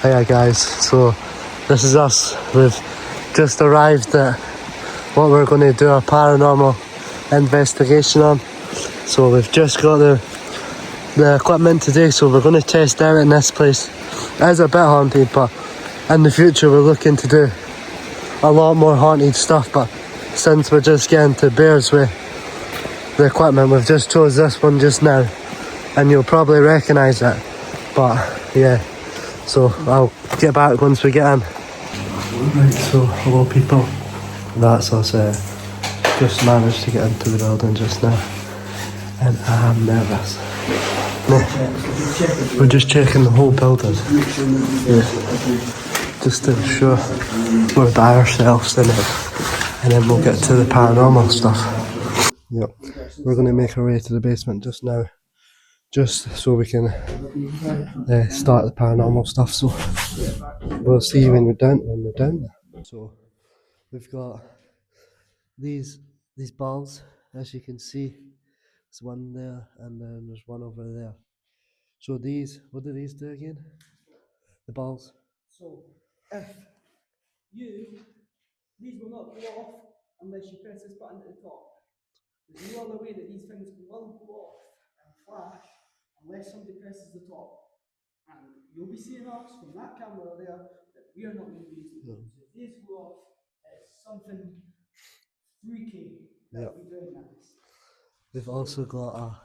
Hiya guys, so this is us. We've just arrived at what we're going to do a paranormal investigation on. So we've just got the equipment today, so we're going to test out in this place. It is a bit haunted, but in the future we're looking to do a lot more haunted stuff. But since we're just getting to bears with the equipment, we've just chose this one just now, and you'll probably recognise it. But yeah, so I'll get back once we get in. Right, so hello people, that's us just managed to get into the building just now, and I'm nervous. We're just checking the whole building, just to ensure we're by ourselves in it, and then we'll get to the paranormal stuff. Yep, we're going to make our way to the basement just now, just so we can start the paranormal stuff. So we'll see you when we're down there. So we've got these balls, as you can see. There's one there, and then there's one over there. So these, what do these do again? The balls. So if these will not go off unless you press this button at the top. There's no other way that these things will go off and flash unless somebody presses the top. And you'll be seeing us from that camera there that we are not going to be using. So if these go off, it's something freaky that we're doing this. We've also got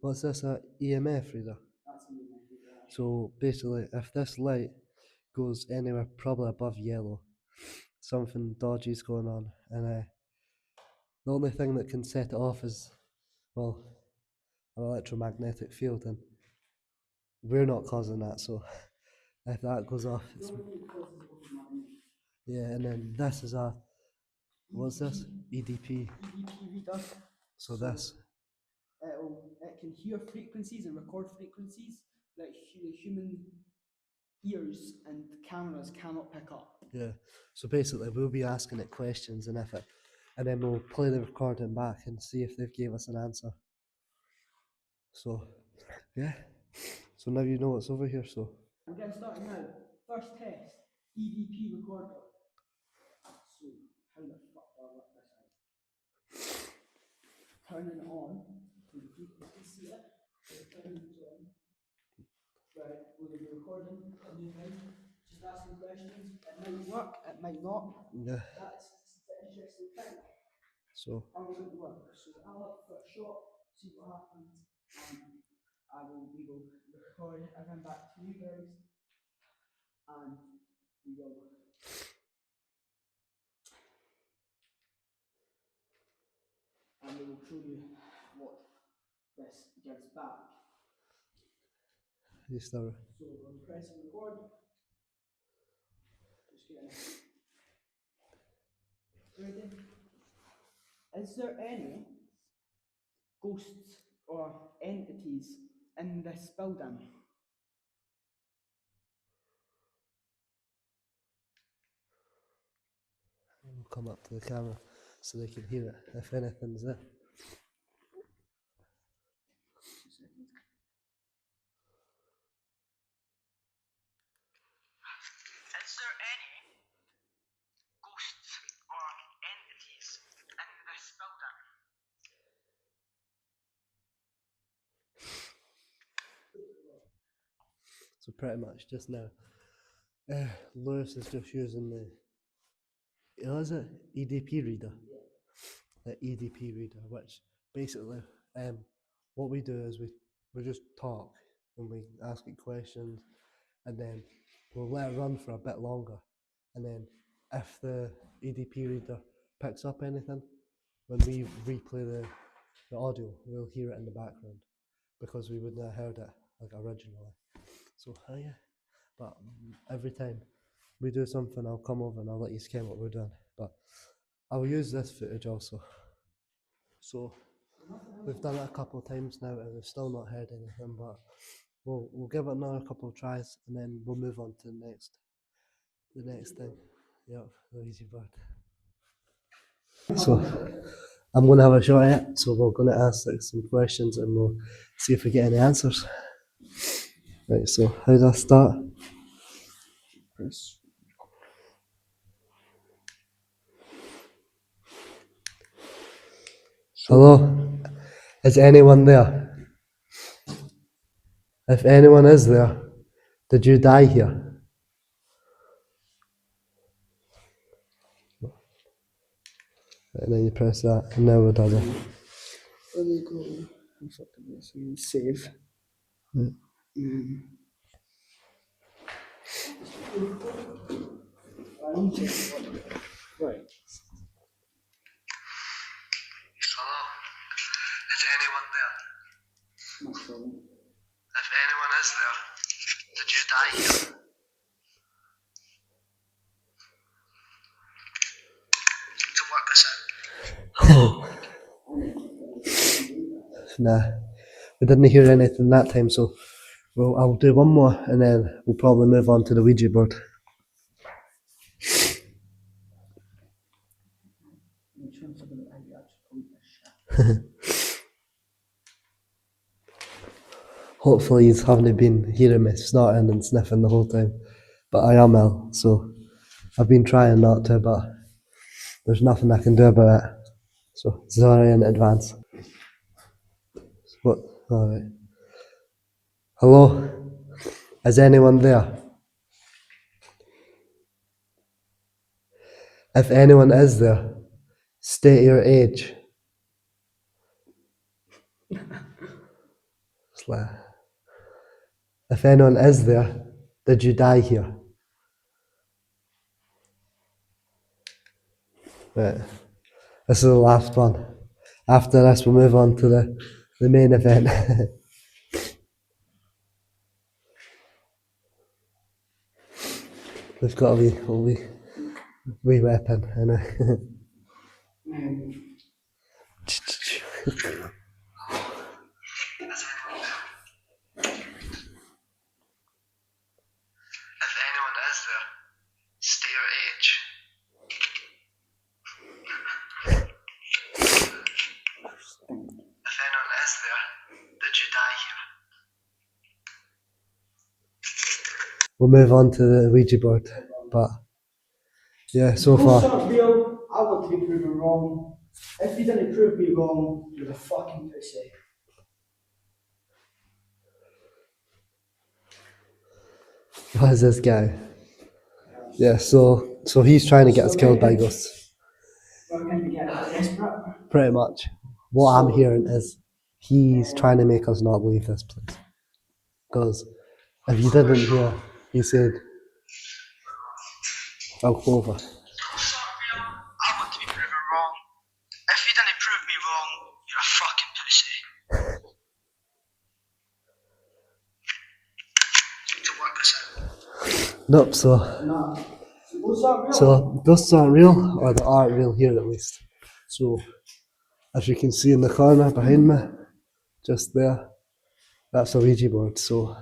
what's this, a EMF reader? That's an EMF reader. So basically, if this light goes anywhere probably above yellow, something dodgy is going on, and the only thing that can set it off is, well, an electromagnetic field, and we're not causing that, so if that goes off, it's... Yeah, and then this is what's this? EDP. EDP reader. So this... It can hear frequencies and record frequencies that human ears and cameras cannot pick up. Yeah, so basically we'll be asking it questions, and then we'll play the recording back and see if they've gave us an answer. So yeah, so now you know what's over here. So we're getting started now. First test, EVP recorder. So how the fuck do I work this out? Turning it on so the people can see it. Turning it on. Right, we're going to be recording, just asking questions. It might work, it might not. yeah. That's the interesting thing. So how will it work? So I'll have a shot, see what happens, and we will record everything back to you guys, and we will show you what this gives back. you start. So we're pressing record. Just getting it. Ready? Is there any ghosts or entities in this building? We'll come up to the camera so they can hear it if anything's there. Is there any ghosts or entities in this building? So pretty much just now, Lewis is just using the EDP reader. The EDP reader, which basically, what we do is we just talk and we ask it questions, and then we'll let it run for a bit longer, and then if the EDP reader picks up anything, when we replay the audio, we'll hear it in the background because we wouldn't have heard it like originally. So yeah, but every time we do something, I'll come over and I'll let you see what we're doing. But I'll use this footage also. So we've done it a couple of times now and we've still not heard anything, but we'll give it another couple of tries and then we'll move on to the next thing. Yep, the Ouija board. So I'm going to have a shot at it, so we're going to ask some questions and we'll see if we get any answers. Right, so how do I start? Press. Hello? Is anyone there? If anyone is there, did you die here? And then you press that, and now we're done. There we go. I'm fucking this. Save. Mm. Right. Hello? Is anyone there? Not sure. If anyone is there, did you die here? To work this out. Nah, we didn't hear anything that time, so I'll do one more and then we'll probably move on to the Ouija board. I'm trying to figure out how you actually point this shit. Hopefully you haven't been hearing me snorting and sniffing the whole time, but I am ill, so I've been trying not to, but there's nothing I can do about it. So sorry in advance. What? Alright. Hello? Is anyone there? If anyone is there, state your age. If anyone is there, did you die here? Right. This is the last one. After this, we'll move on to the main event. We've got a wee weapon, anyway. If anyone is there, state your age. If anyone is there, did you die here? We'll move on to the Ouija board, but yeah, so far. Ghosts aren't real. I want to be proven wrong. If you didn't prove me wrong, you're a fucking pussy. What is this guy? Yeah, so he's trying to get us killed by ghosts. We're going to be getting desperate. Pretty much. What I'm hearing is he's trying to make us not leave this place. Because if you didn't hear, he said, I'll go over. Ghosts aren't real. I want to be proven wrong. If you didn't prove me wrong, you're a fucking pussy. To work this out. Nope, so No. Ghosts aren't real. so ghosts aren't real, or they aren't real here at least. So as you can see in the corner behind me, just there, that's a Ouija board. So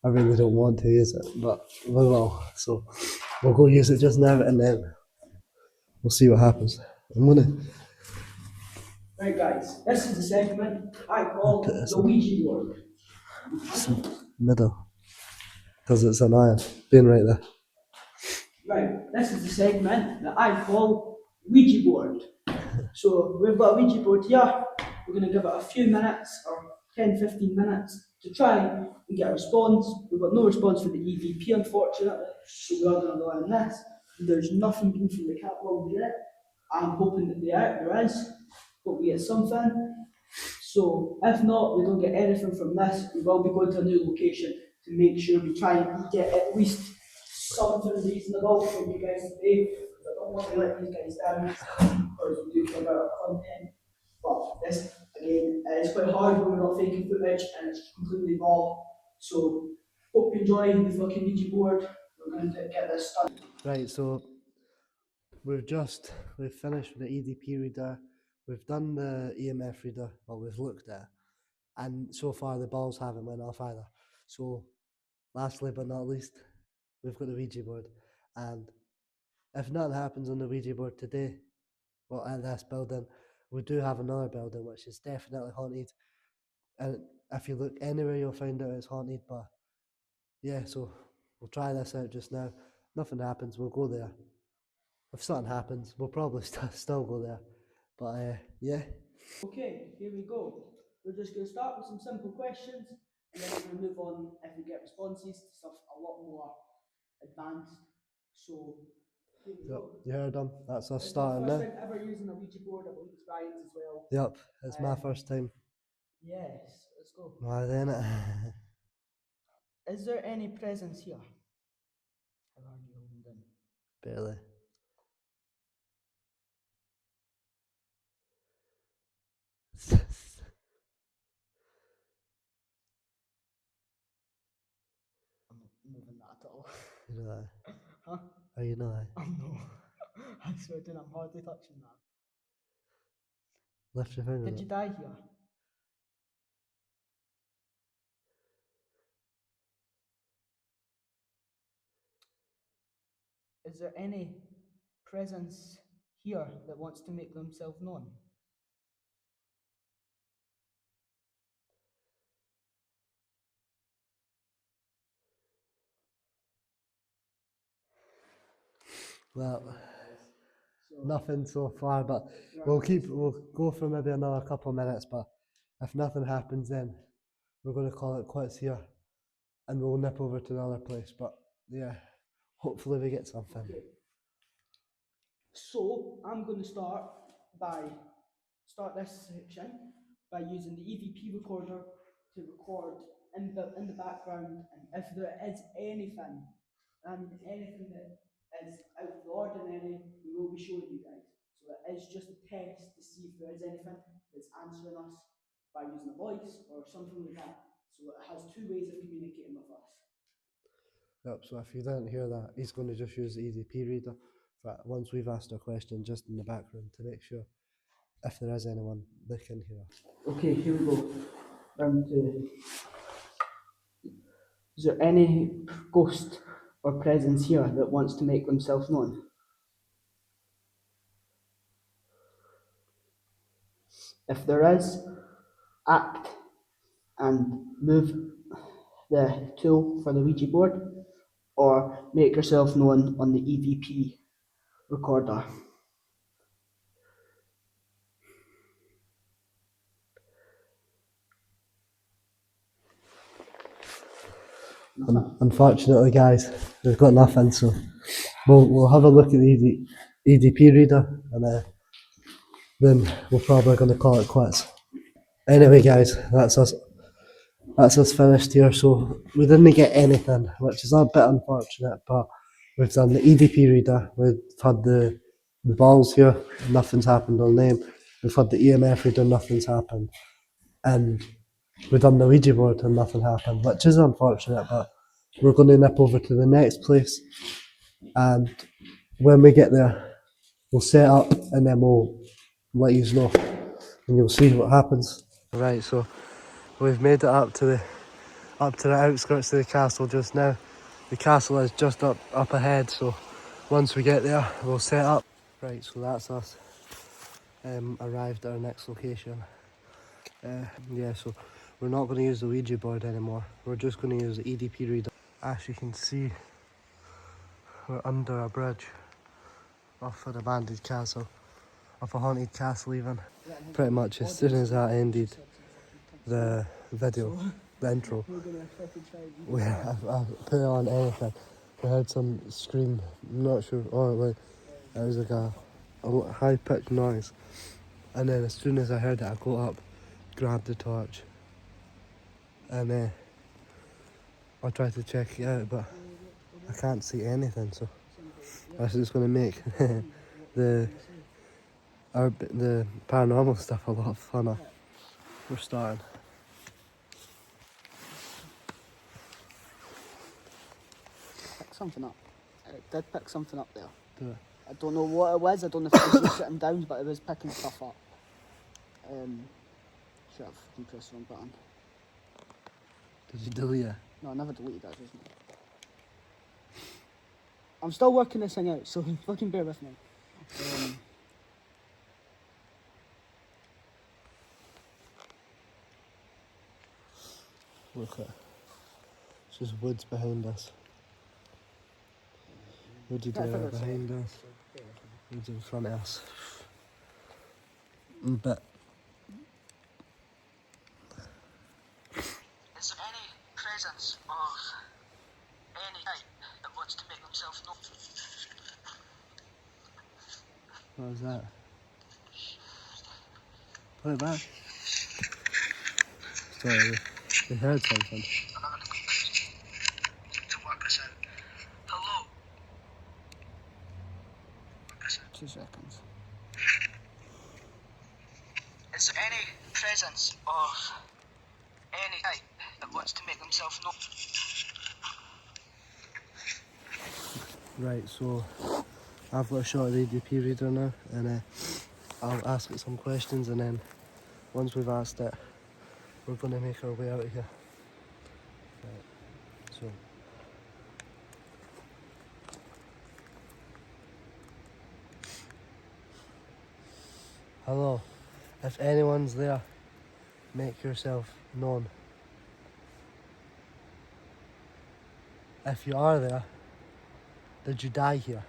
I really don't want to use it, but we will. So we'll go use it just now and then we'll see what happens. I'm gonna Right, guys, this is the segment I call put this the Ouija board. middle because it's an iron being right there. Right, this is the segment that I call Ouija board. So we've got a Ouija board here. We're going to give it a few minutes or 10-15 minutes to try and get a response. We've got no response for the EVP, unfortunately, so we are going to rely on this. There's nothing coming from the catalogue yet. I'm hoping that there is. Hope we get something. So if not, we don't get anything from this, we will be going to a new location to make sure we try and get at least something reasonable from you guys today. I don't want to let these guys down because we do care about our content. But this, again, it's quite hard when we're not faking footage and it's completely raw. So hope you enjoy the fucking Ouija board. We're going to get this done. Right, so we've finished with the EDP reader, we've done the EMF reader, well we've looked at it, and so far the balls haven't went off either. So lastly but not least, we've got the Ouija board, and if nothing happens on the Ouija board today, well at this building, we do have another building which is definitely haunted, and if you look anywhere, you'll find out it's haunted. But yeah, so we'll try this out just now. Nothing happens, we'll go there. If something happens, we'll probably still go there. But yeah. Okay, here we go. We're just going to start with some simple questions, and then we're going to move on, if we get responses, to stuff a lot more advanced. So, here we Yep, go. you heard them. That's us It's starting my first now. time ever using a Ouija board. I believe it's Brian's as well. Yep, it's my first time. Yes, let's go. Why then? Is there any presence here? How hard are you holding down? Barely. I'm not moving that at all. You know that? Huh? Are you not? I'm not. I swear to God, I'm hardly touching that. Lift your finger Did up. you die here? Is there any presence here that wants to make themselves known? Well, So, nothing so far, but we'll go for maybe another couple of minutes, but if nothing happens then we're going to call it quits here and we'll nip over to the other place. But yeah, hopefully we get something. okay. So I'm going to start this section by using the EVP recorder to record in the background, and if there is anything, anything that is out of the ordinary, we will be showing you guys. So it is just a test to see if there is anything that's answering us by using a voice or something like that. So it has two ways of communicating with us. Yep, so if you didn't hear that, he's going to just use the EVP reader for once we've asked our question just in the background to make sure if there is anyone, they can hear us. Okay, here we go. Round two. Is there any ghost or presence here that wants to make themselves known? If there is, act and move the tool for the Ouija board, or make yourself known on the EVP recorder. Unfortunately, guys, we've got nothing, so we'll have a look at the EDP reader and then we're probably going to call it quits. Anyway, guys, that's us finished here. So we didn't get anything, which is a bit unfortunate, but we've done the EDP reader, we've had the balls here, nothing's happened on them, we've had the EMF reader, nothing's happened, and we've done the Ouija board and nothing happened, which is unfortunate, but we're going to nip over to the next place, and when we get there, we'll set up and then we'll let you know, and you'll see what happens. Right, so we've made it up to the outskirts of the castle just now. The castle is just up ahead, so once we get there, we'll set up. Right, so that's us arrived at our next location. Yeah, so we're not going to use the Ouija board anymore. We're just going to use the EDP reader. As you can see, we're under a bridge off an abandoned castle, off a haunted castle even. Pretty much as soon as that ended the video, the intro, I put it on anything. We heard some scream, I'm not sure, it was like a high pitched noise. And then as soon as I heard it, I got up, grabbed the torch, and I tried to check it out, but I can't see anything, so that's just going to make the paranormal stuff a lot funner. We're starting. Pick something up. It did pick something up there. Do it. I don't know what it was. I don't know if it was just sitting down, but it was picking stuff up. Should have fucking pressed the wrong button. Did you delete it? No, I never deleted that, isn't it? I'm still working this thing out, so fucking bear with me. Look at, it's just woods behind us. Woody there behind us. Woods in front of us. But Is there any presence of any type that wants to make themselves known? what was that? Play it back. Sorry, we heard something. To work this out. Hello? 2 seconds. Is there any presence of any type that wants to make themselves known? Right, so I've got a shot of the EDP reader now, and I'll ask it some questions, and then once we've asked it, we're going to make our way out of here. Right, so. Hello, if anyone's there, make yourself known. If you are there, did you die here?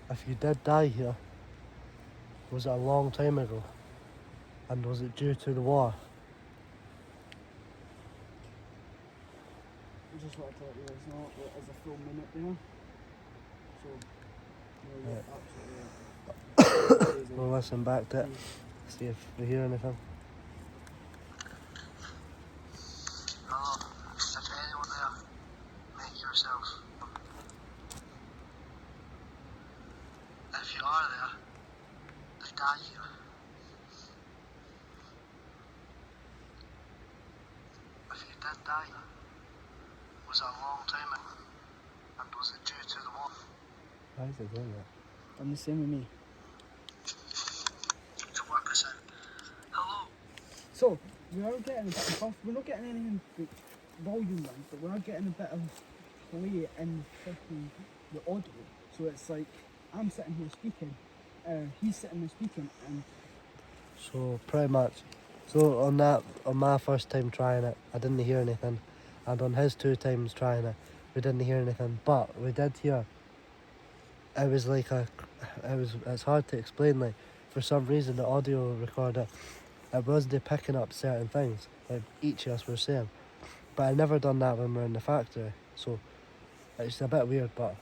If you did die here, was it a long time ago? And was it due to the war? I just want to let you guys know that there's a full minute there. So, you're absolutely We'll listen back to it, see if we hear anything. Hello, if anyone there, make yourself. If you are there, they die here. If you did die, was it a long time ago? And was it due to the war? Why is it doing that? I'm the same with me. To work this out. Hello. So, we are getting a bit of buff. We're not getting anything volume wise, but we are getting a bit of play in fucking the audio. So it's like, I'm sitting here speaking, he's sitting there speaking, and So pretty much, so on my first time trying it, I didn't hear anything, and on his 2 times trying it, we didn't hear anything, but we did hear. It was like it's hard to explain. Like, for some reason, the audio recorder, it wasn't picking up certain things like each of us were saying, but I never done that when we're in the factory. So it's a bit weird, but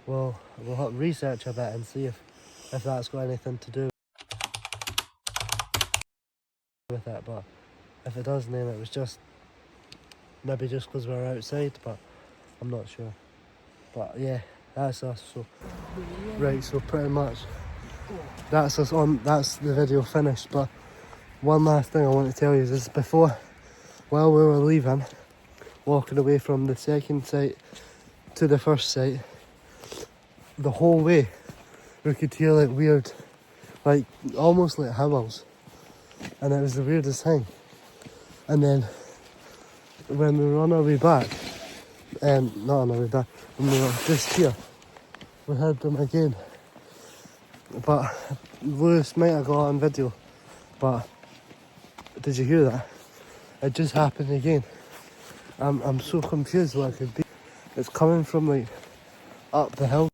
we'll have to research a bit and see if that's got anything to do with it. But if it does, then it was just maybe just because we're outside, but I'm not sure. But yeah, that's us. So right, so pretty much that's us on. That's the video finished. But one last thing I want to tell you is while we were leaving, walking away from the second site to the first site, the whole way we could hear like weird, like almost like howls, and it was the weirdest thing. And then when we were on our way back, not on our way back, when we were just here, we heard them again. But Lewis might have got on video, but did you hear that? It just happened again. I'm so confused what it could be. It's coming from like up the hill.